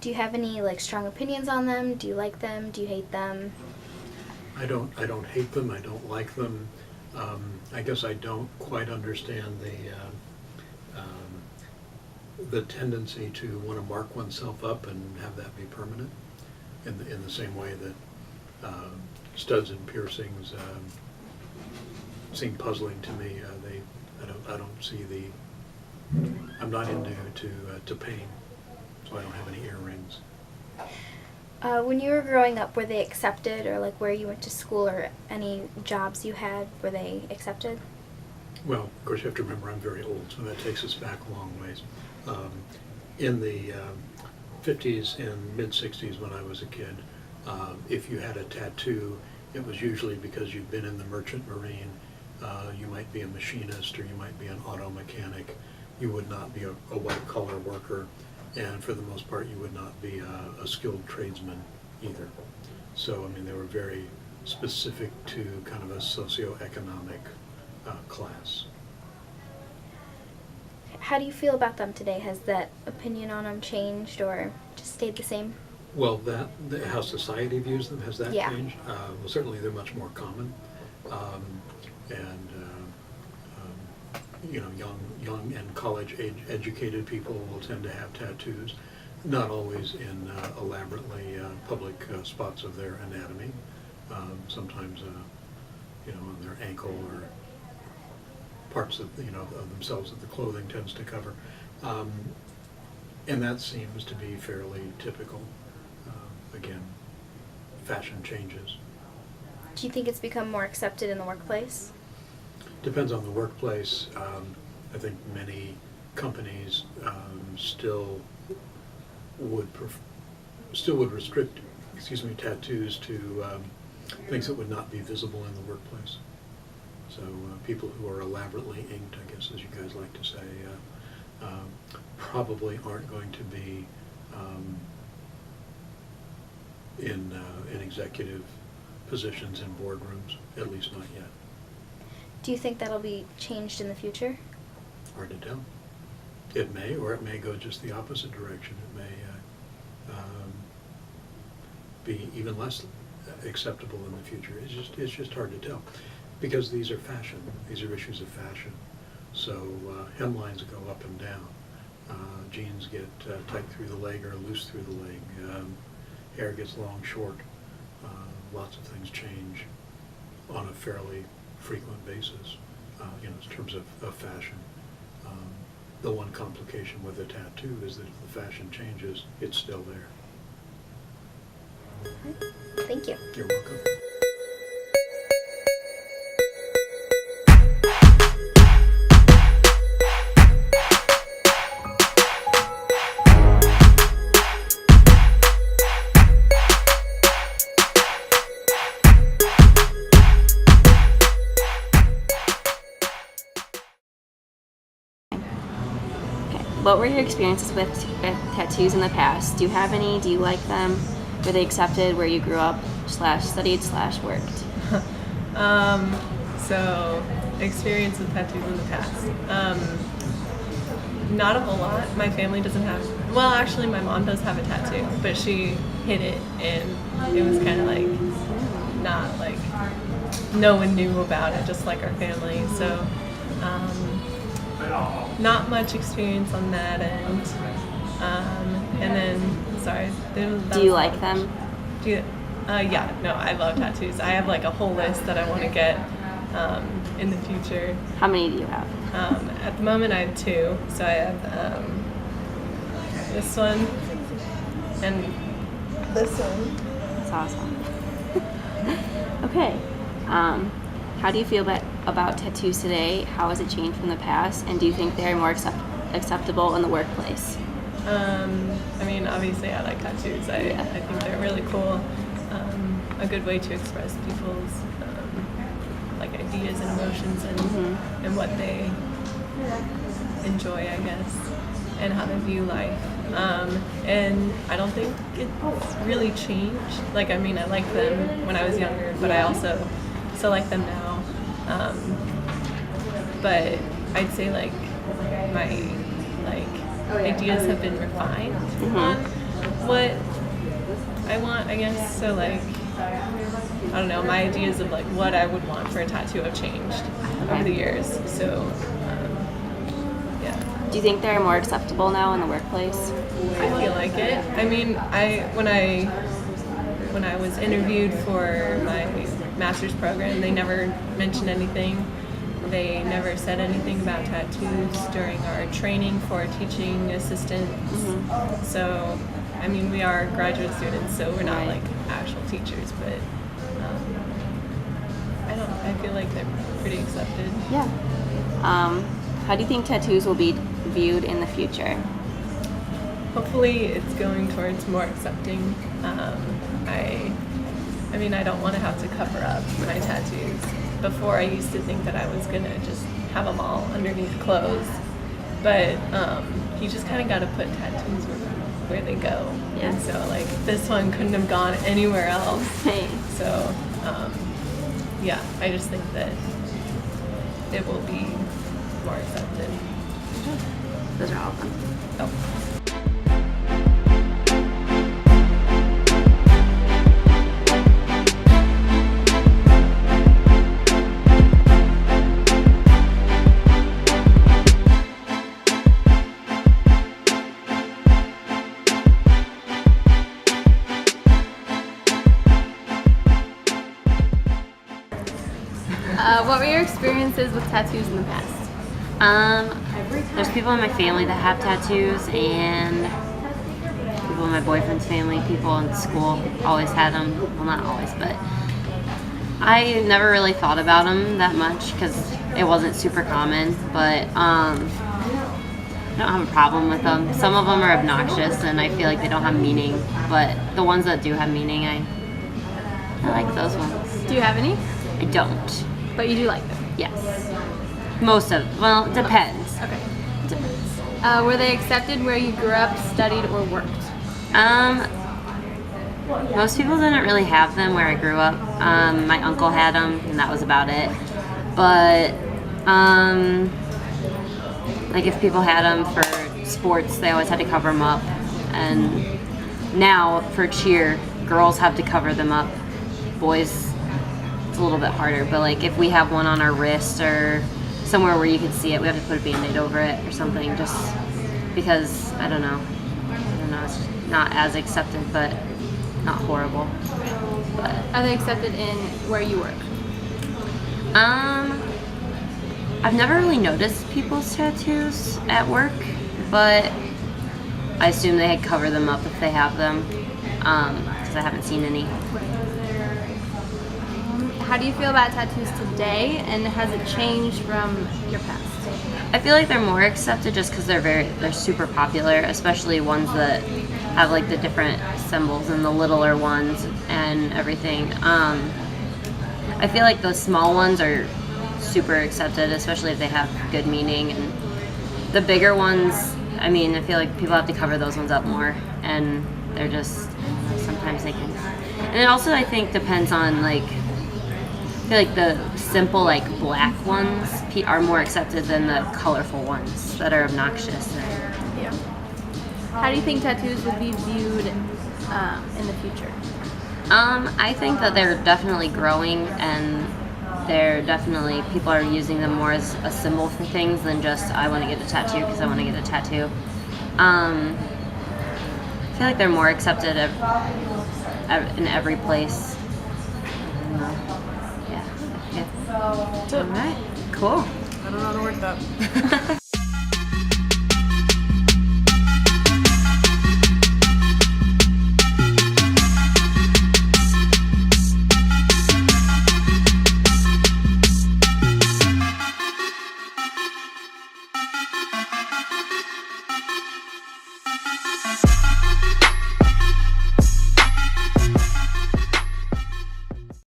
Do you have any like strong opinions on them? Do you like them? Do you hate them? I don't hate them. I don't like them. I guess I don't quite understand the tendency to want to mark oneself up and have that be permanent, in the same way that studs and piercings seem puzzling to me. I don't see I'm not into to pain, so I don't have any earrings. When you were growing up, were they accepted, or like where you went to school or any jobs you had, were they accepted? Well, of course, you have to remember I'm very old, so that takes us back a long ways. In the 50s and mid-60s, when I was a kid, if you had a tattoo, it was usually because you'd been in the merchant marine. You might be a machinist, or you might be an auto mechanic. You would not be a white-collar worker, and for the most part, you would not be a skilled tradesman either. So, I mean, they were very specific to kind of a socioeconomic class. How do you feel about them today? Has that opinion on them changed or just stayed the same? Well, how society views them, has that Yeah. changed? Well, certainly they're much more common. And you know, young and college-age educated people will tend to have tattoos, not always in elaborately public spots of their anatomy. Sometimes, you know, on their ankle or parts of of themselves that the clothing tends to cover, and that seems to be fairly typical. Again, fashion changes. Do you think it's become more accepted in the workplace? Depends on the workplace. I think many companies still would restrict, tattoos to things that would not be visible in the workplace. So people who are elaborately inked, I guess, as you guys like to say, probably aren't going to be in executive positions in boardrooms, at least not yet. Do you think that'll be changed in the future? Hard to tell. It may, or it may go just the opposite direction. It may be even less acceptable in the future. It's just hard to tell, because these are fashion. These are issues of fashion. So hemlines go up and down. Jeans get tight through the leg or loose through the leg. Hair gets long, short. Lots of things change on a fairly frequent basis, in terms of fashion. The one complication with a tattoo is that if the fashion changes, it's still there. Thank you. You're welcome. What were your experiences with tattoos in the past? Do you have any? Do you like them? Were they accepted where you grew up, /studied, /worked? So, experience with tattoos in the past. Not a whole lot. My family doesn't have, well, actually my mom does have a tattoo, but she hid it, and it was kind of like, not like, no one knew about it, just like our family. So, not much experience on that end. And then, sorry. Do you like them? Yeah, no, I love tattoos. I have like a whole list that I want to get in the future. How many do you have? At the moment I have 2. So I have this one and this one. That's awesome. Okay. How do you feel about tattoos today? How has it changed from the past? And do you think they're more acceptable in the workplace? I mean, obviously I like tattoos. I think they're really cool. A good way to express people's like ideas and emotions and what they enjoy, I guess, and how they view life. And I don't think it's really changed. Like, I mean, I liked them when I was younger, but I also still like them now. But I'd say like my ideas have been refined on what I want, I guess. So like, I don't know, my ideas of like what I would want for a tattoo have changed over the years. So yeah, Do you think they're more acceptable now in the workplace? I feel like it. I mean, when I was interviewed for my master's program, they never mentioned anything. They never said anything about tattoos during our training for teaching assistants. So, I mean, we are graduate students, so we're not like actual teachers, but I feel like they're pretty accepted. Yeah. How do you think tattoos will be viewed in the future? Hopefully it's going towards more accepting. I mean, I don't want to have to cover up my tattoos. Before, I used to think that I was going to just have them all underneath clothes. But you just kind of got to put tattoos where they go. Yeah. And so, like, this one couldn't have gone anywhere else. Hey. So, yeah, I just think that it will be more accepted. Those are all of them. Oh. What were your experiences with tattoos in the past? There's people in my family that have tattoos, and people in my boyfriend's family, people in school always had them. Well, not always, but I never really thought about them that much because it wasn't super common. But I don't have a problem with them. Some of them are obnoxious, and I feel like they don't have meaning. But the ones that do have meaning, I like those ones. Do you have any? I don't. But you do like them. Yes. Most of, well, it depends. Okay. Depends. Were they accepted where you grew up, studied, or worked? Most people didn't really have them where I grew up. My uncle had them, and that was about it. But, like if people had them for sports, they always had to cover them up. And now for cheer, girls have to cover them up. Boys, it's a little bit harder. But like if we have one on our wrist or somewhere where you can see it, we have to put a Band-Aid over it or something, just because I don't know, it's not as accepted, but not horrible. But Are they accepted in where you work? I've never really noticed people's tattoos at work, but I assume they cover them up if they have them, because I haven't seen any. How do you feel about tattoos today, and has it changed from your past? I feel like they're more accepted just because they're super popular, especially ones that have like the different symbols and the littler ones and everything. I feel like those small ones are super accepted, especially if they have good meaning. And the bigger ones, I mean, I feel like people have to cover those ones up more, and they're just, sometimes they can. And it also, I think, depends on like, I feel like the simple like black ones are more accepted than the colorful ones that are obnoxious. How do you think tattoos would be viewed in the future? I think that they're definitely growing, and they're definitely, people are using them more as a symbol for things than just I want to get a tattoo because I want to get a tattoo. I feel like they're more accepted in every place. Yeah. All right. Cool. I don't know how to work that.